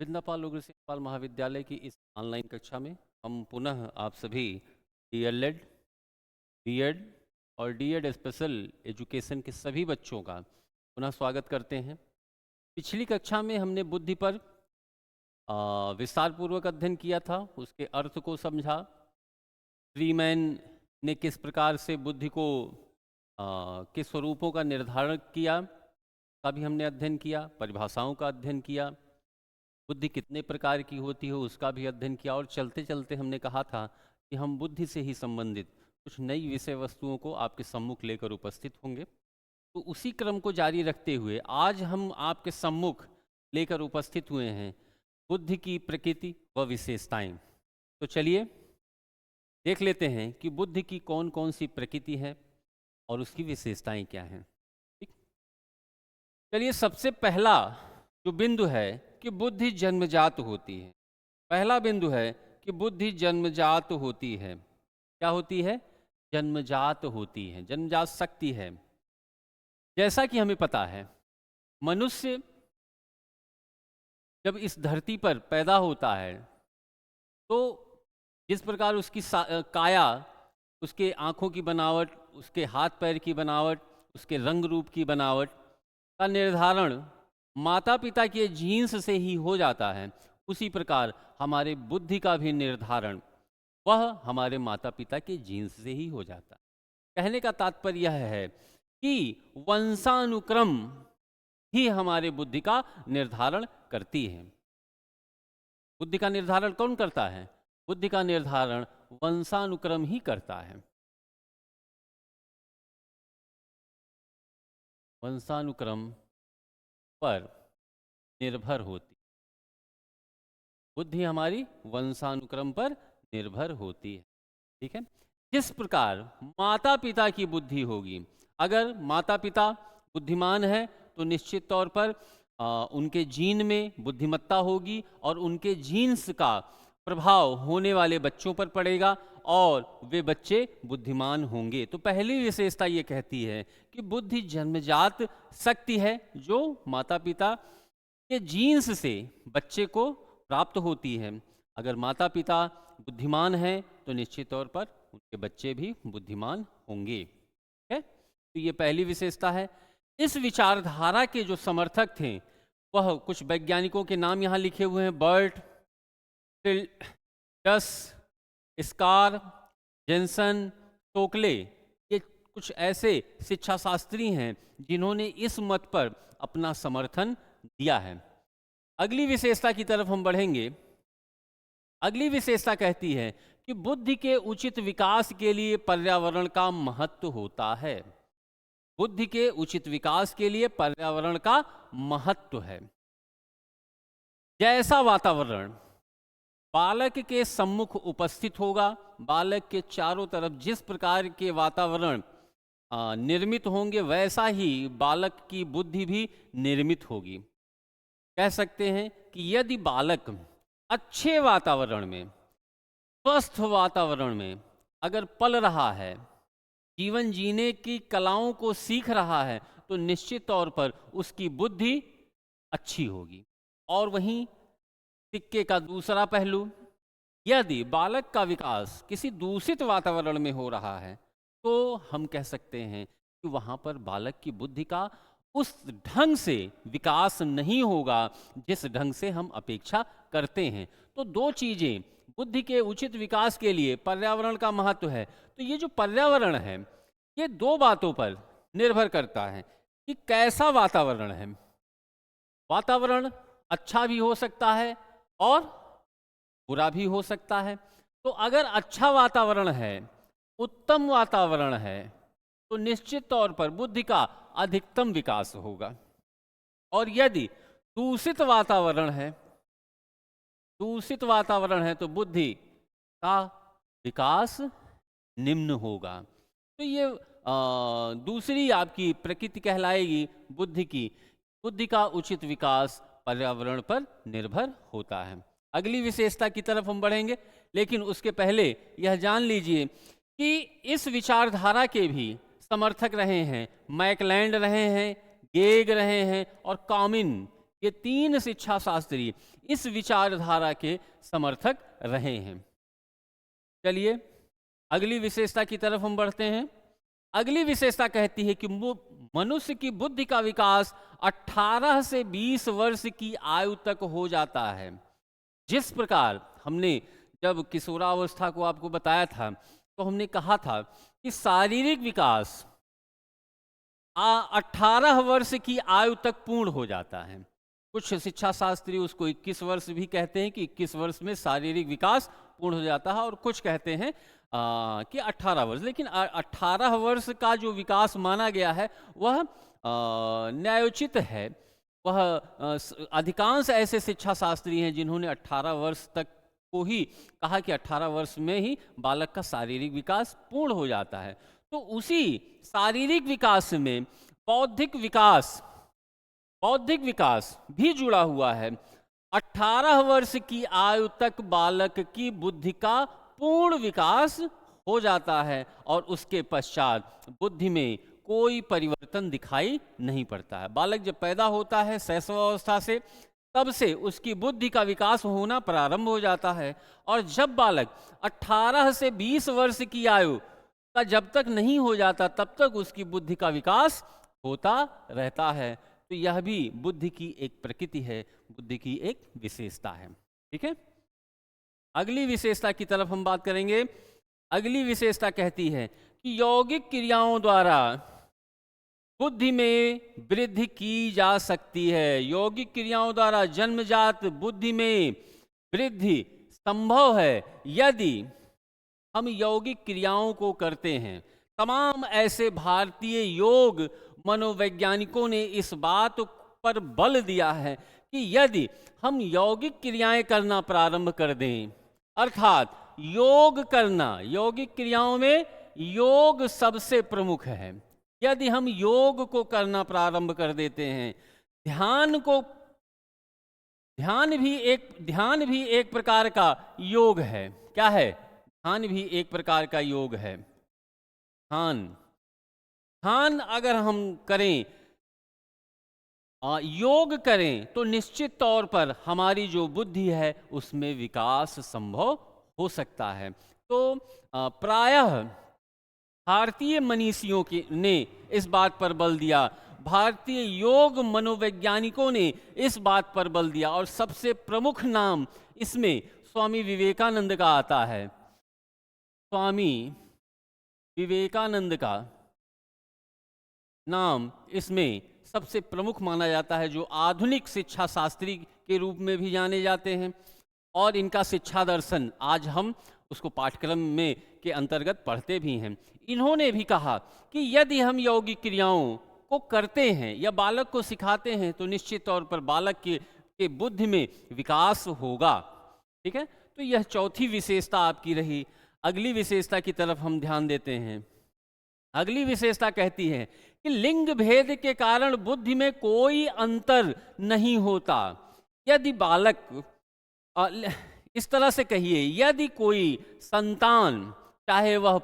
वृंदापाल उग्र सेनपाल महाविद्यालय की इस ऑनलाइन कक्षा में हम पुनः आप सभी डीएलएड, बीएड और डीएड स्पेशल एजुकेशन के सभी बच्चों का पुनः स्वागत करते हैं। पिछली कक्षा में हमने बुद्धि पर विस्तार पूर्वक अध्ययन किया था, उसके अर्थ को समझा। फ्रीमैन ने किस प्रकार से बुद्धि को के स्वरूपों का निर्धारण किया का भी हमने अध्ययन किया, परिभाषाओं का अध्ययन किया, बुद्धि कितने प्रकार की होती है उसका भी अध्ययन किया। और चलते चलते हमने कहा था कि हम बुद्धि से ही संबंधित कुछ नई विषय वस्तुओं को आपके सम्मुख लेकर उपस्थित होंगे। तो उसी क्रम को जारी रखते हुए आज हम आपके सम्मुख लेकर उपस्थित हुए हैं बुद्धि की प्रकृति व विशेषताएं। तो चलिए देख लेते हैं कि बुद्धि की कौन कौन सी प्रकृति है और उसकी विशेषताएं क्या हैं। ठीक, चलिए सबसे पहला जो बिंदु है कि बुद्धि जन्मजात होती है। पहला बिंदु है कि बुद्धि जन्मजात होती है। क्या होती है? जन्मजात होती है, जन्मजात शक्ति है। जैसा कि हमें पता है मनुष्य जब इस धरती पर पैदा होता है तो जिस प्रकार उसकी काया, उसके आँखों की बनावट, उसके हाथ पैर की बनावट, उसके रंग रूप की बनावट का निर्धारण माता पिता के जीन्स से ही हो जाता है, उसी प्रकार हमारे बुद्धि का भी निर्धारण वह हमारे माता पिता के जीन्स से ही हो जाता है। कहने का तात्पर्य यह है कि वंशानुक्रम ही हमारे बुद्धि का निर्धारण करती है। बुद्धि का निर्धारण कौन करता है? बुद्धि का निर्धारण वंशानुक्रम ही करता है। वंशानुक्रम पर निर्भर होती बुद्धि, हमारी वंशानुक्रम पर निर्भर होती है। ठीक है, जिस प्रकार माता पिता की बुद्धि होगी, अगर माता पिता बुद्धिमान है तो निश्चित तौर पर उनके जीन में बुद्धिमत्ता होगी और उनके जीन्स का प्रभाव होने वाले बच्चों पर पड़ेगा और वे बच्चे बुद्धिमान होंगे। तो पहली विशेषता ये कहती है कि बुद्धि जन्मजात शक्ति है जो माता पिता के जीन्स से बच्चे को प्राप्त होती है। अगर माता पिता बुद्धिमान हैं तो निश्चित तौर पर उनके बच्चे भी बुद्धिमान होंगे। है, तो ये पहली विशेषता है। इस विचारधारा के जो समर्थक थे वह कुछ वैज्ञानिकों के नाम यहाँ लिखे हुए हैं। बर्ट, टस, स्कार, जेंसन, टोकले, ये कुछ ऐसे शिक्षा शास्त्री हैं जिन्होंने इस मत पर अपना समर्थन दिया है। अगली विशेषता की तरफ हम बढ़ेंगे। अगली विशेषता कहती है कि बुद्धि के उचित विकास के लिए पर्यावरण का महत्व होता है। बुद्धि के उचित विकास के लिए पर्यावरण का महत्व है। जैसा वातावरण बालक के सम्मुख उपस्थित होगा, बालक के चारों तरफ जिस प्रकार के वातावरण निर्मित होंगे वैसा ही बालक की बुद्धि भी निर्मित होगी। कह सकते हैं कि यदि बालक अच्छे वातावरण में, स्वस्थ वातावरण में अगर पल रहा है, जीवन जीने की कलाओं को सीख रहा है, तो निश्चित तौर पर उसकी बुद्धि अच्छी होगी। और वहीं सिक्के का दूसरा पहलू, यदि बालक का विकास किसी दूषित वातावरण में हो रहा है तो हम कह सकते हैं कि वहाँ पर बालक की बुद्धि का उस ढंग से विकास नहीं होगा जिस ढंग से हम अपेक्षा करते हैं। तो दो चीज़ें बुद्धि के उचित विकास के लिए पर्यावरण का महत्व है। तो ये जो पर्यावरण है ये दो बातों पर निर्भर करता है कि कैसा वातावरण है। वातावरण अच्छा भी हो सकता है और बुरा भी हो सकता है। तो अगर अच्छा वातावरण है, उत्तम वातावरण है, तो निश्चित तौर पर बुद्धि का अधिकतम विकास होगा। और यदि दूषित वातावरण है, दूषित वातावरण है तो बुद्धि का विकास निम्न होगा। तो ये दूसरी आपकी प्रकृति कहलाएगी बुद्धि की। बुद्धि का उचित विकास पर्यावरण पर निर्भर होता है। अगली विशेषता की तरफ हम बढ़ेंगे, लेकिन उसके पहले यह जान लीजिए कि इस विचारधारा के भी समर्थक रहे हैं मैकलैंड रहे हैं, गेग रहे हैं और कॉमिन। ये 3 शिक्षा शास्त्री इस विचारधारा के समर्थक रहे हैं। चलिए अगली विशेषता की तरफ हम बढ़ते हैं। अगली विशेषता कहती है कि मनुष्य की बुद्धि का विकास 18 से 20 वर्ष की आयु तक हो जाता है। जिस प्रकार हमने जब किशोरावस्था को आपको बताया था तो हमने कहा था कि शारीरिक विकास 18 वर्ष की आयु तक पूर्ण हो जाता है। कुछ शिक्षा शास्त्री उसको 21 वर्ष भी कहते हैं कि 21 वर्ष में शारीरिक विकास पूर्ण हो जाता है, और कुछ कहते हैं कि 18 वर्ष। लेकिन 18 वर्ष का जो विकास माना गया है वह न्यायोचित है। वह अधिकांश ऐसे शिक्षा शास्त्री हैं जिन्होंने 18 वर्ष तक को ही कहा कि 18 वर्ष में ही बालक का शारीरिक विकास पूर्ण हो जाता है। तो उसी शारीरिक विकास में बौद्धिक विकास भी जुड़ा हुआ है। 18 वर्ष की आयु तक बालक की बुद्धि का पूर्ण विकास हो जाता है और उसके पश्चात बुद्धि में कोई परिवर्तन दिखाई नहीं पड़ता है। बालक जब पैदा होता है शैशवावस्था से, तब से उसकी बुद्धि का विकास होना प्रारंभ हो जाता है, और जब बालक 18 से 20 वर्ष की आयु का जब तक नहीं हो जाता तब तक उसकी बुद्धि का विकास होता रहता है। तो यह भी बुद्धि की एक प्रकृति है, बुद्धि की एक विशेषता है। ठीक है, अगली विशेषता की तरफ हम बात करेंगे। अगली विशेषता कहती है कि यौगिक क्रियाओं द्वारा बुद्धि में वृद्धि की जा सकती है। यौगिक क्रियाओं द्वारा जन्मजात बुद्धि में वृद्धि संभव है यदि हम यौगिक क्रियाओं को करते हैं। तमाम ऐसे भारतीय योग मनोवैज्ञानिकों ने इस बात पर बल दिया है कि यदि हम यौगिक क्रियाएं करना प्रारंभ कर दें, अर्थात योग करना, यौगिक क्रियाओं में योग सबसे प्रमुख है। यदि हम योग को करना प्रारंभ कर देते हैं, ध्यान भी एक प्रकार का योग है। क्या है? ध्यान भी एक प्रकार का योग है। ध्यान अगर हम करें, योग करें, तो निश्चित तौर पर हमारी जो बुद्धि है उसमें विकास संभव हो सकता है। तो प्रायः भारतीय मनीषियों ने इस बात पर बल दिया, भारतीय योग मनोवैज्ञानिकों ने इस बात पर बल दिया, और सबसे प्रमुख नाम इसमें स्वामी विवेकानंद का आता है। स्वामी विवेकानंद का नाम इसमें सबसे प्रमुख माना जाता है, जो आधुनिक शिक्षा शास्त्री के रूप में भी जाने जाते हैं, और इनका शिक्षा दर्शन आज हम उसको पाठ्यक्रम में के अंतर्गत पढ़ते भी हैं। इन्होंने भी कहा कि यदि हम यौगिक क्रियाओं को करते हैं या बालक को सिखाते हैं तो निश्चित तौर पर बालक के बुद्धि में विकास होगा। ठीक है, तो यह चौथी विशेषता आपकी रही। अगली विशेषता की तरफ हम ध्यान देते हैं। अगली विशेषता कहती है कि लिंग भेद के कारण बुद्धि में कोई अंतर नहीं होता। यदि बालक, इस तरह से कहिए, यदि कोई संतान, चाहे वह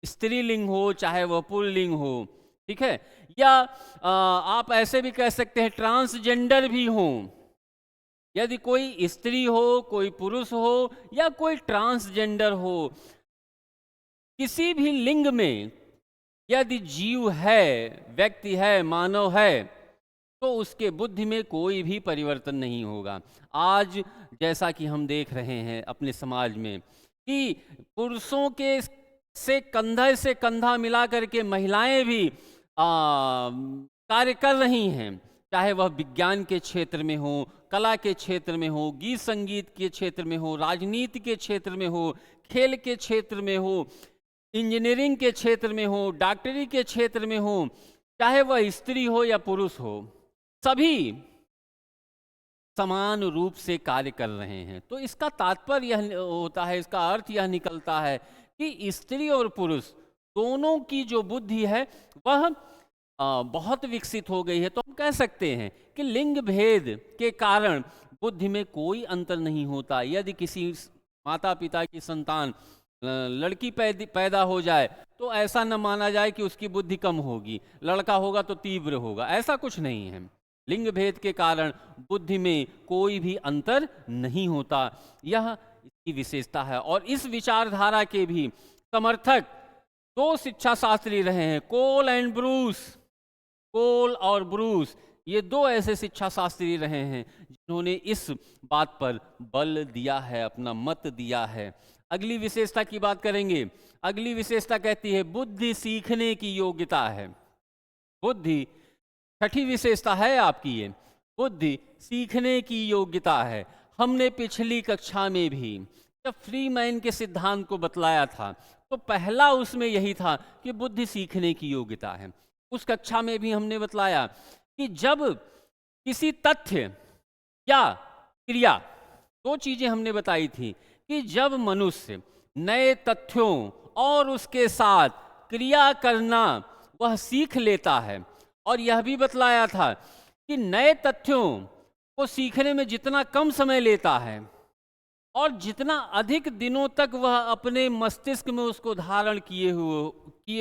स्त्रीलिंग हो चाहे वह पुल्लिंग हो, ठीक है, या आप ऐसे भी कह सकते हैं ट्रांसजेंडर भी हो, यदि कोई स्त्री हो, कोई पुरुष हो या कोई ट्रांसजेंडर हो, किसी भी लिंग में यदि जीव है, व्यक्ति है, मानव है, तो उसके बुद्धि में कोई भी परिवर्तन नहीं होगा। आज जैसा कि हम देख रहे हैं अपने समाज में कि पुरुषों के से कंधा मिला करके महिलाएं भी कार्य कर रही हैं, चाहे वह विज्ञान के क्षेत्र में हो, कला के क्षेत्र में हो, गीत संगीत के क्षेत्र में हो, राजनीति के क्षेत्र में हो, खेल के क्षेत्र में हो, इंजीनियरिंग के क्षेत्र में हो, डॉक्टरी के क्षेत्र में हो, चाहे वह स्त्री हो या पुरुष हो, सभी समान रूप से कार्य कर रहे हैं। तो इसका तात्पर्य यह होता है, इसका अर्थ यह निकलता है कि स्त्री और पुरुष दोनों की जो बुद्धि है वह बहुत विकसित हो गई है। तो हम कह सकते हैं कि लिंग भेद के कारण बुद्धि में कोई अंतर नहीं होता। यदि किसी माता पिता की संतान लड़की पैदा हो जाए तो ऐसा न माना जाए कि उसकी बुद्धि कम होगी, लड़का होगा तो तीव्र होगा, ऐसा कुछ नहीं है। लिंग भेद के कारण बुद्धि में कोई भी अंतर नहीं होता। यह इसकी विशेषता है। और इस विचारधारा के भी समर्थक दो शिक्षा शास्त्री रहे हैं, कोल एंड ब्रूस। कोल और ब्रूस ये दो ऐसे शिक्षा शास्त्री रहे हैं जिन्होंने इस बात पर बल दिया है, अपना मत दिया है। अगली विशेषता की बात करेंगे। अगली विशेषता कहती है बुद्धि सीखने की योग्यता है। बुद्धि, छठी विशेषता है आपकी ये, बुद्धि सीखने की योग्यता है। हमने पिछली कक्षा में भी जब फ्रीमैन के सिद्धांत को बतलाया था तो पहला उसमें यही था कि बुद्धि सीखने की योग्यता है। उस कक्षा में भी हमने बतलाया कि जब किसी तथ्य या क्रिया, दो चीजें हमने बताई थी कि जब मनुष्य नए तथ्यों और उसके साथ क्रिया करना वह सीख लेता है, और यह भी बतलाया था कि नए तथ्यों को सीखने में जितना कम समय लेता है और जितना अधिक दिनों तक वह अपने मस्तिष्क में उसको धारण किए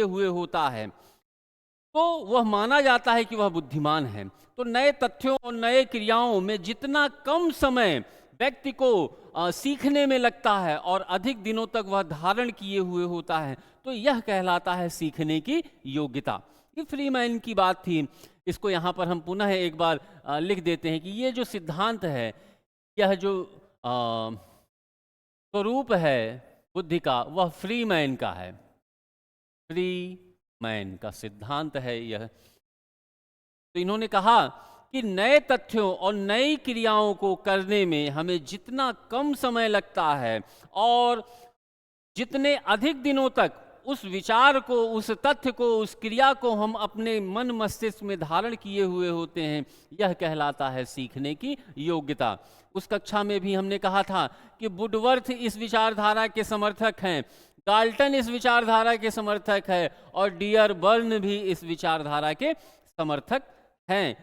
हुए होता है, तो वह माना जाता है कि वह बुद्धिमान है। तो नए तथ्यों और नए क्रियाओं में जितना कम समय व्यक्ति को सीखने में लगता है और अधिक दिनों तक वह धारण किए हुए होता है, तो यह कहलाता है सीखने की योग्यता। ये फ्रीमैन की बात थी। इसको यहाँ पर हम पुनः एक बार लिख देते हैं कि ये जो सिद्धांत है, यह जो स्वरूप है बुद्धि का, वह फ्रीमैन का है। फ्रीमैन का सिद्धांत है यह। तो इन्होंने कहा कि नए तथ्यों और नई क्रियाओं को करने में हमें जितना कम समय लगता है और जितने अधिक दिनों तक उस विचार को, उस तथ्य को, उस क्रिया को हम अपने मन मस्तिष्क में धारण किए हुए होते हैं, यह कहलाता है सीखने की योग्यता। उस कक्षा में भी हमने कहा था कि वुडवर्थ इस विचारधारा के समर्थक हैं, गाल्टन इस विचारधारा के समर्थक है और डियरबर्न भी इस विचारधारा के समर्थक हैं।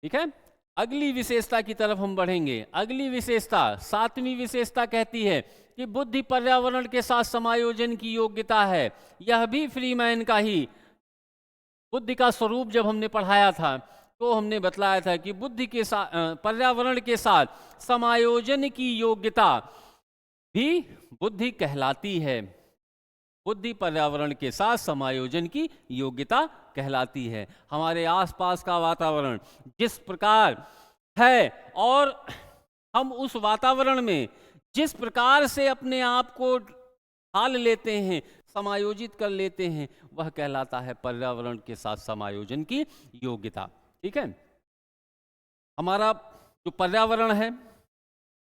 ठीक है, अगली विशेषता की तरफ हम बढ़ेंगे। अगली विशेषता, सातवीं विशेषता कहती है कि बुद्धि पर्यावरण के साथ समायोजन की योग्यता है। यह भी फ्रीमैन का ही। बुद्धि का स्वरूप जब हमने पढ़ाया था तो हमने बतलाया था कि बुद्धि के साथ, पर्यावरण के साथ समायोजन की योग्यता भी बुद्धि कहलाती है। बुद्धि पर्यावरण के साथ समायोजन की योग्यता कहलाती है। हमारे आसपास का वातावरण जिस प्रकार है और हम उस वातावरण में जिस प्रकार से अपने आप को ढाल लेते हैं, समायोजित कर लेते हैं, वह कहलाता है पर्यावरण के साथ समायोजन की योग्यता। ठीक है, हमारा जो पर्यावरण है,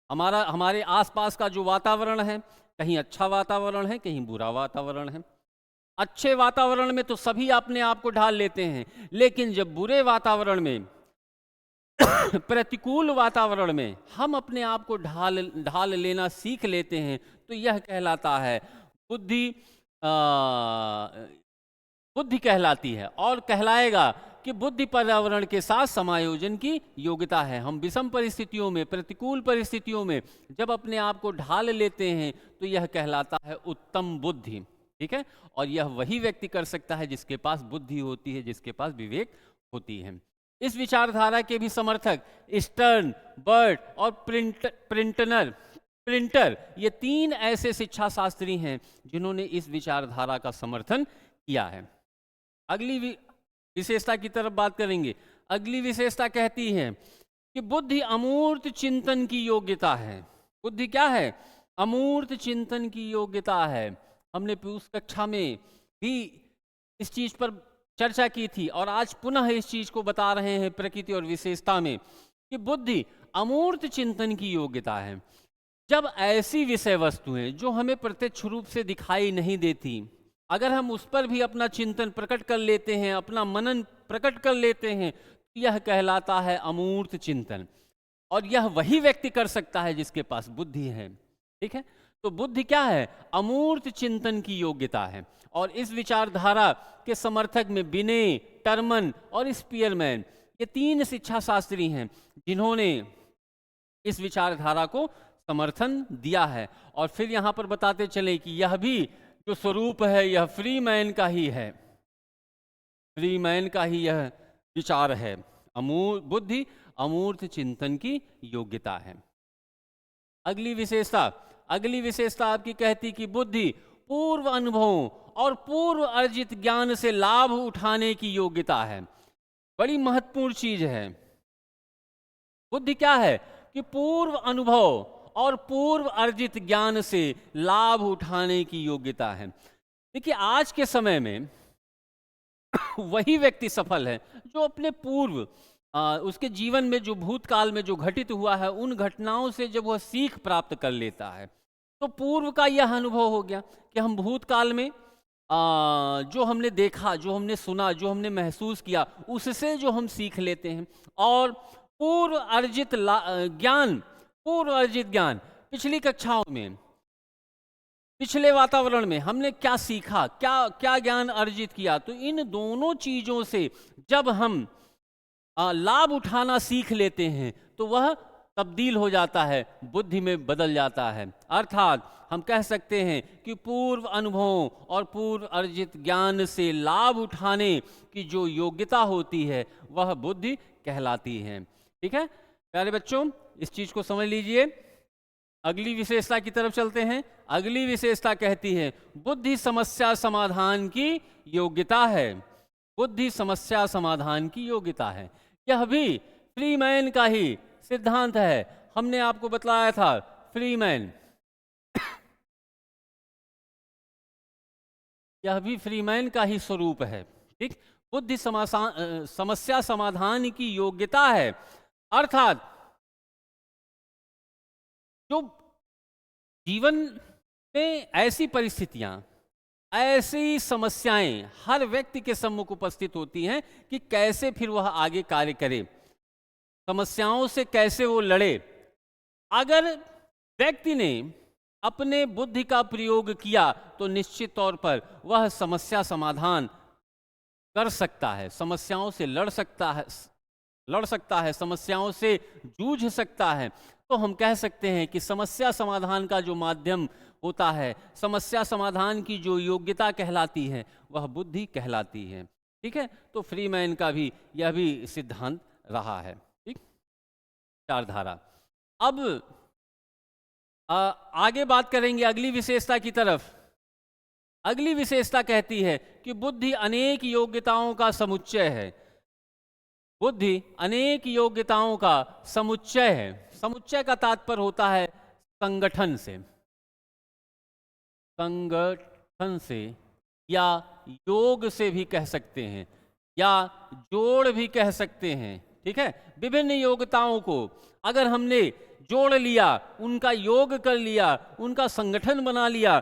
हमारे आसपास का जो वातावरण है, कहीं अच्छा वातावरण है, कहीं बुरा वातावरण है। अच्छे वातावरण में तो सभी अपने आप को ढाल लेते हैं, लेकिन जब बुरे वातावरण में प्रतिकूल वातावरण में हम अपने आप को ढाल लेना सीख लेते हैं, तो यह कहलाता है बुद्धि। बुद्धि कहलाती है और कहलाएगा कि बुद्धि पर्यावरण के साथ समायोजन की योग्यता है। हम विषम परिस्थितियों में, प्रतिकूल परिस्थितियों में जब अपने आप को ढाल लेते हैं तो यह कहलाता है उत्तम बुद्धि। ठीक है, और यह वही व्यक्ति कर सकता है जिसके पास बुद्धि होती है, जिसके पास विवेक होती है। इस विचारधारा के भी समर्थक स्टर्न, बर्ट और प्रिंटर ये तीन ऐसे शिक्षा शास्त्री हैं जिन्होंने इस विचारधारा का समर्थन किया है। अगली विशेषता की तरफ बात करेंगे। अगली विशेषता कहती है कि बुद्धि अमूर्त चिंतन की योग्यता है। बुद्धि क्या है? अमूर्त चिंतन की योग्यता है। हमने उस कक्षा में भी इस चीज पर चर्चा की थी और आज पुनः इस चीज को बता रहे हैं प्रकृति और विशेषता में कि बुद्धि अमूर्त चिंतन की योग्यता है। जब ऐसी विषय वस्तुएं जो हमें प्रत्यक्ष रूप से दिखाई नहीं देती, अगर हम उस पर भी अपना चिंतन प्रकट कर लेते हैं, अपना मनन प्रकट कर लेते हैं, तो यह कहलाता है अमूर्त चिंतन। और यह वही व्यक्ति कर सकता है जिसके पास बुद्धि है। ठीक है, तो बुद्धि क्या है? अमूर्त चिंतन की योग्यता है। और इस विचारधारा के समर्थक में बिने, टर्मन और स्पीयरमैन ये तीन शिक्षा शास्त्री हैं जिन्होंने इस विचारधारा को समर्थन दिया है। और फिर यहाँ पर बताते चले कि यह भी जो स्वरूप है यह फ्रीमैन का ही है। फ्रीमैन का ही यह विचार है। बुद्धि अमूर्त चिंतन की योग्यता है। अगली विशेषता आपकी कहती कि बुद्धि पूर्व अनुभवों और पूर्व अर्जित ज्ञान से लाभ उठाने की योग्यता है। बड़ी महत्वपूर्ण चीज है। बुद्धि क्या है कि पूर्व अनुभव और पूर्व अर्जित ज्ञान से लाभ उठाने की योग्यता है। देखिए, आज के समय में वही व्यक्ति सफल है जो अपने पूर्व उसके जीवन में जो भूतकाल में जो घटित हुआ है उन घटनाओं से जब वह सीख प्राप्त कर लेता है, तो पूर्व का यह अनुभव हो गया कि हम भूतकाल में जो हमने देखा, जो हमने सुना, जो हमने महसूस किया, उससे जो हम सीख लेते हैं। और पूर्व अर्जित ज्ञान पिछली कक्षाओं में, पिछले वातावरण में हमने क्या सीखा, क्या ज्ञान अर्जित किया, तो इन दोनों चीजों से जब हम लाभ उठाना सीख लेते हैं तो वह तब्दील हो जाता है, बुद्धि में बदल जाता है। अर्थात हम कह सकते हैं कि पूर्व अनुभवों और पूर्व अर्जित ज्ञान से लाभ उठाने की जो योग्यता होती है वह बुद्धि कहलाती है। ठीक है प्यारे बच्चों, इस चीज को समझ लीजिए। अगली विशेषता की तरफ चलते हैं। अगली विशेषता कहती है बुद्धि समस्या समाधान की योग्यता है। बुद्धि समस्या समाधान की योग्यता है। यह भी फ्रीमैन का ही सिद्धांत है। हमने आपको बतलाया था फ्रीमैन यह भी फ्रीमैन का ही स्वरूप है। ठीक, बुद्धि समस्या समाधान की योग्यता है। अर्थात जो जीवन में ऐसी परिस्थितियां, ऐसी समस्याएं हर व्यक्ति के सम्मुख उपस्थित होती हैं कि कैसे फिर वह आगे कार्य करे, समस्याओं से कैसे वो लड़े। अगर व्यक्ति ने अपने बुद्धि का प्रयोग किया तो निश्चित तौर पर वह समस्या समाधान कर सकता है, समस्याओं से लड़ सकता है, समस्याओं से जूझ सकता है। तो हम कह सकते हैं कि समस्या समाधान का जो माध्यम होता है, समस्या समाधान की जो योग्यता कहलाती है वह बुद्धि कहलाती है। ठीक है, तो फ्रीमैन का भी यह भी सिद्धांत रहा है। ठीक, विचारधारा। अब आगे बात करेंगे अगली विशेषता की तरफ। अगली विशेषता कहती है कि बुद्धि अनेक योग्यताओं का समुच्चय है। बुद्धि अनेक योग्यताओं का समुच्चय है। समुच्चय का तात्पर्य होता है संगठन से या योग से भी कह सकते हैं या जोड़ भी कह सकते हैं। ठीक है, विभिन्न योग्यताओं को अगर हमने जोड़ लिया, उनका योग कर लिया, उनका संगठन बना लिया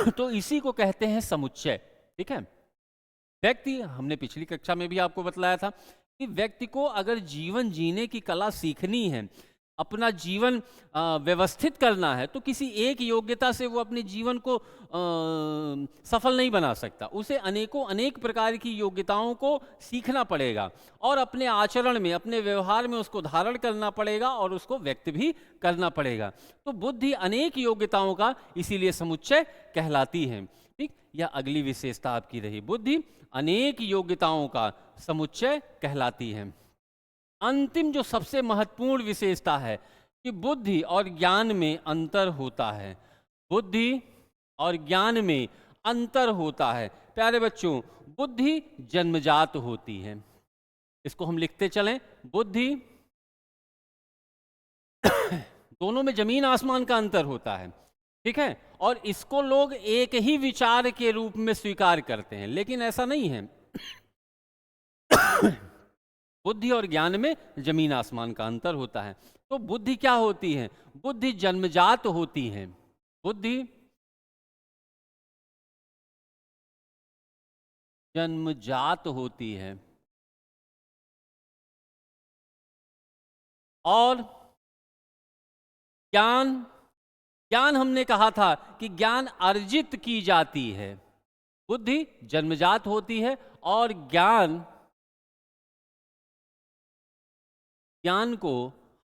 तो इसी को कहते हैं समुच्चय। ठीक है, व्यक्ति, हमने पिछली कक्षा में भी आपको बतलाया था कि व्यक्ति को अगर जीवन जीने की कला सीखनी है, अपना जीवन व्यवस्थित करना है, तो किसी एक योग्यता से वो अपने जीवन को सफल नहीं बना सकता। उसे अनेक प्रकार की योग्यताओं को सीखना पड़ेगा और अपने आचरण में, अपने व्यवहार में उसको धारण करना पड़ेगा और उसको व्यक्त भी करना पड़ेगा। तो बुद्धि अनेक योग्यताओं का इसीलिए समुच्चय कहलाती है। ठीक, यह अगली विशेषता आपकी रही, बुद्धि अनेक योग्यताओं का समुच्चय कहलाती है। अंतिम जो सबसे महत्वपूर्ण विशेषता है कि बुद्धि और ज्ञान में अंतर होता है। बुद्धि और ज्ञान में अंतर होता है। प्यारे बच्चों, बुद्धि जन्मजात होती है। इसको हम लिखते चलें, बुद्धि दोनों में जमीन आसमान का अंतर होता है। ठीक है, और इसको लोग एक ही विचार के रूप में स्वीकार करते हैं, लेकिन ऐसा नहीं है। बुद्धि और ज्ञान में जमीन आसमान का अंतर होता है। तो बुद्धि क्या होती है? बुद्धि जन्मजात होती है। बुद्धि जन्मजात होती है और ज्ञान हमने कहा था कि ज्ञान अर्जित की जाती है। बुद्धि जन्मजात होती है और ज्ञान को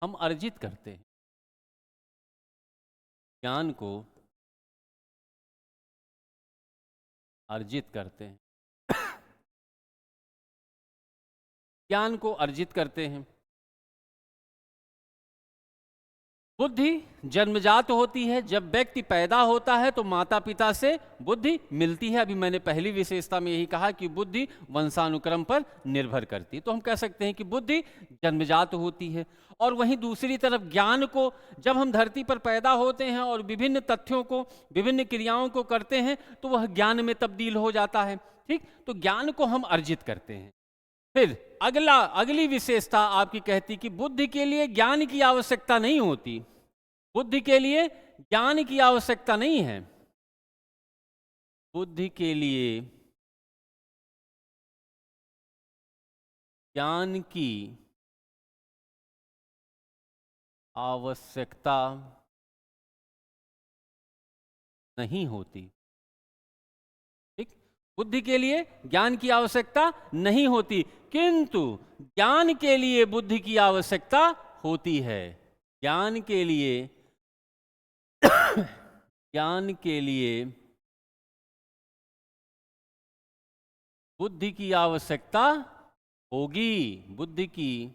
हम अर्जित करते हैं। ज्ञान को अर्जित करते हैं। ज्ञान को अर्जित करते हैं। बुद्धि जन्मजात होती है। जब व्यक्ति पैदा होता है तो माता पिता से बुद्धि मिलती है। अभी मैंने पहली विशेषता में यही कहा कि बुद्धि वंशानुक्रम पर निर्भर करती है, तो हम कह सकते हैं कि बुद्धि जन्मजात होती है। और वहीं दूसरी तरफ ज्ञान को, जब हम धरती पर पैदा होते हैं और विभिन्न तथ्यों को, विभिन्न क्रियाओं को करते हैं तो वह ज्ञान में तब्दील हो जाता है। ठीक, तो ज्ञान को हम अर्जित करते हैं। फिर अगली विशेषता आपकी कहती कि बुद्धि के लिए ज्ञान की आवश्यकता नहीं होती। बुद्धि के लिए ज्ञान की आवश्यकता नहीं है। बुद्धि के लिए ज्ञान की आवश्यकता नहीं होती। बुद्धि के लिए ज्ञान की आवश्यकता नहीं होती, किंतु ज्ञान के लिए बुद्धि की आवश्यकता होती है। ज्ञान के लिए ज्ञान के लिए बुद्धि की आवश्यकता होगी। बुद्धि की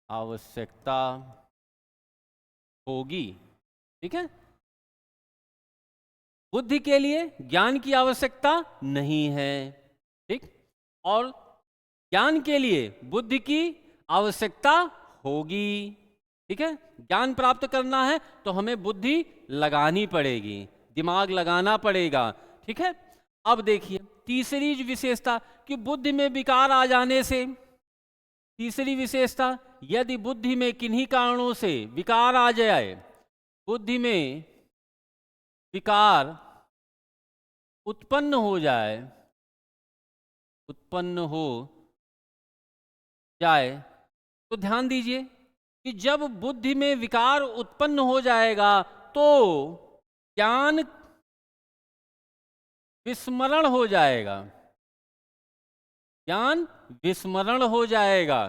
आवश्यकता होगी। ठीक है, बुद्धि के लिए ज्ञान की आवश्यकता नहीं है। ठीक, और ज्ञान के लिए बुद्धि की आवश्यकता होगी। ठीक है, ज्ञान प्राप्त करना है तो हमें बुद्धि लगानी पड़ेगी, दिमाग लगाना पड़ेगा। ठीक है, अब देखिए तीसरी विशेषता कि बुद्धि में विकार आ जाने से, तीसरी विशेषता, यदि बुद्धि में किन्हीं कारणों से विकार आ जाए, बुद्धि में विकार उत्पन्न हो जाए, तो ध्यान दीजिए कि जब बुद्धि में विकार उत्पन्न हो जाएगा तो ज्ञान विस्मरण हो जाएगा। ज्ञान विस्मरण हो जाएगा,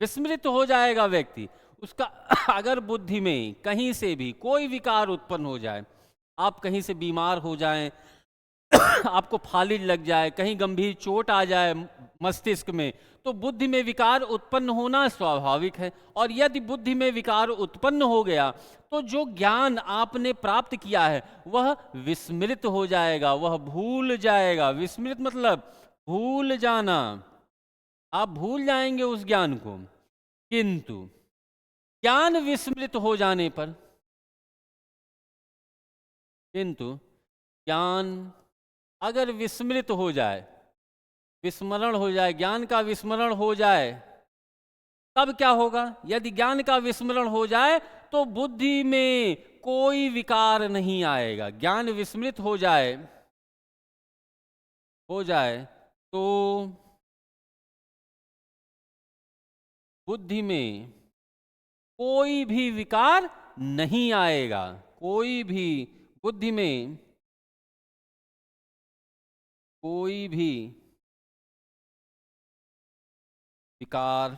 विस्मृत हो जाएगा व्यक्ति उसका। अगर बुद्धि में कहीं से भी कोई विकार उत्पन्न हो जाए, आप कहीं से बीमार हो जाएं, आपको फालिज लग जाए, कहीं गंभीर चोट आ जाए मस्तिष्क में, तो बुद्धि में विकार उत्पन्न होना स्वाभाविक है। और यदि बुद्धि में विकार उत्पन्न हो गया तो जो ज्ञान आपने प्राप्त किया है वह विस्मृत हो जाएगा, वह भूल जाएगा। विस्मृत मतलब भूल जाना, आप भूल जाएंगे उस ज्ञान को। किंतु ज्ञान विस्मृत हो जाने पर, किंतु ज्ञान अगर विस्मृत हो जाए, विस्मरण हो जाए, ज्ञान का विस्मरण हो जाए, तब क्या होगा? यदि ज्ञान का विस्मरण हो जाए तो बुद्धि में कोई विकार नहीं आएगा। ज्ञान विस्मृत हो जाए तो बुद्धि में कोई भी विकार नहीं आएगा। कोई भी बुद्धि में कोई भी विकार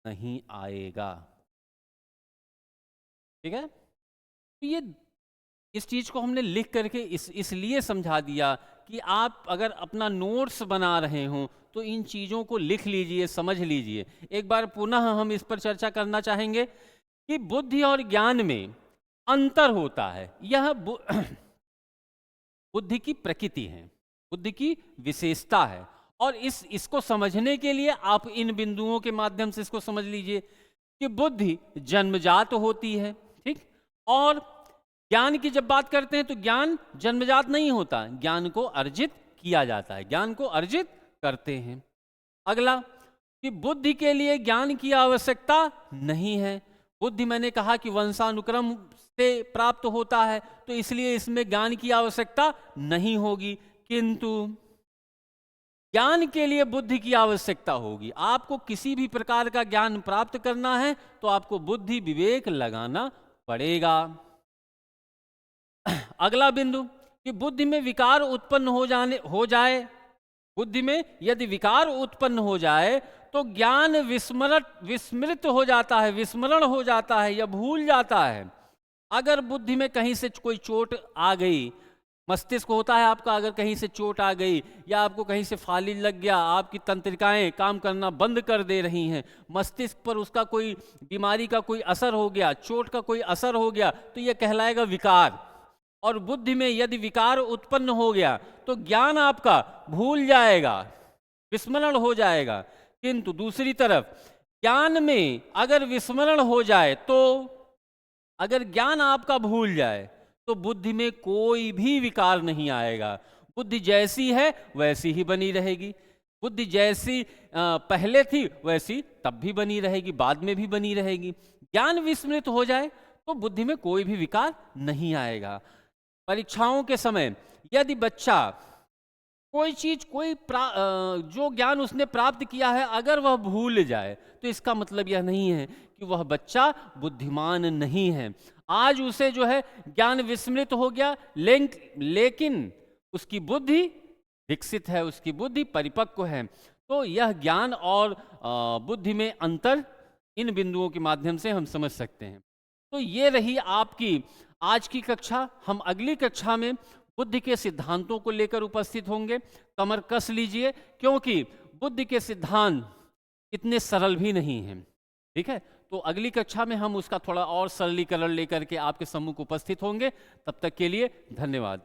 नहीं आएगा। ठीक है, तो ये इस चीज को हमने लिख करके इसलिए समझा दिया कि आप अगर अपना नोट्स बना रहे हो तो इन चीजों को लिख लीजिए, समझ लीजिए। एक बार पुनः हम इस पर चर्चा करना चाहेंगे कि बुद्धि और ज्ञान में अंतर होता है। यह बुद्धि की प्रकृति है, बुद्धि की विशेषता है। और इसको समझने के लिए आप इन बिंदुओं के माध्यम से इसको समझ लीजिए कि बुद्धि जन्मजात होती है। ठीक, और ज्ञान की जब बात करते हैं तो ज्ञान जन्मजात नहीं होता, ज्ञान को अर्जित किया जाता है, ज्ञान को अर्जित करते हैं। अगला कि बुद्धि के लिए ज्ञान की आवश्यकता नहीं है। बुद्धि मैंने कहा कि वंशानुक्रम से प्राप्त होता है, तो इसलिए इसमें ज्ञान की आवश्यकता नहीं होगी। किंतु ज्ञान के लिए बुद्धि की आवश्यकता होगी। आपको किसी भी प्रकार का ज्ञान प्राप्त करना है तो आपको बुद्धि विवेक लगाना पड़ेगा। अगला बिंदु कि बुद्धि में विकार उत्पन्न हो जाए, बुद्धि में यदि विकार उत्पन्न हो जाए तो ज्ञान विस्मृत हो जाता है, विस्मरण हो जाता है या भूल जाता है। अगर बुद्धि में कहीं से कोई चोट आ गई, मस्तिष्क होता है आपका, अगर कहीं से चोट आ गई या आपको कहीं से फालिज लग गया, आपकी तंत्रिकाएं काम करना बंद कर दे रही हैं, मस्तिष्क पर उसका कोई बीमारी का कोई असर हो गया, चोट का कोई असर हो गया, तो यह कहलाएगा विकार। और बुद्धि में यदि विकार उत्पन्न हो गया तो ज्ञान आपका भूल जाएगा, विस्मरण हो जाएगा। किंतु दूसरी तरफ ज्ञान में अगर विस्मरण हो जाए, तो अगर ज्ञान आपका भूल जाए तो बुद्धि में कोई भी विकार नहीं आएगा। बुद्धि जैसी है वैसी ही बनी रहेगी। बुद्धि जैसी पहले थी वैसी तब भी बनी रहेगी, बाद में भी बनी रहेगी। ज्ञान विस्मृत हो जाए तो बुद्धि में कोई भी विकार नहीं आएगा। परीक्षाओं के समय यदि बच्चा कोई चीज जो ज्ञान उसने प्राप्त किया है अगर वह भूल जाए, तो इसका मतलब यह नहीं है कि वह बच्चा बुद्धिमान नहीं है। आज उसे जो है ज्ञान विस्मृत हो गया, लेकिन उसकी बुद्धि विकसित है, उसकी बुद्धि परिपक्व है। तो यह ज्ञान और बुद्धि में अंतर इन बिंदुओं के माध्यम से हम समझ सकते हैं। तो ये रही आपकी आज की कक्षा। हम अगली कक्षा में बुद्धि के सिद्धांतों को लेकर उपस्थित होंगे। कमर कस लीजिए, क्योंकि बुद्धि के सिद्धांत इतने सरल भी नहीं हैं। ठीक है, तो अगली कक्षा में हम उसका थोड़ा और सरलीकरण लेकर के आपके सम्मुख उपस्थित होंगे। तब तक के लिए धन्यवाद।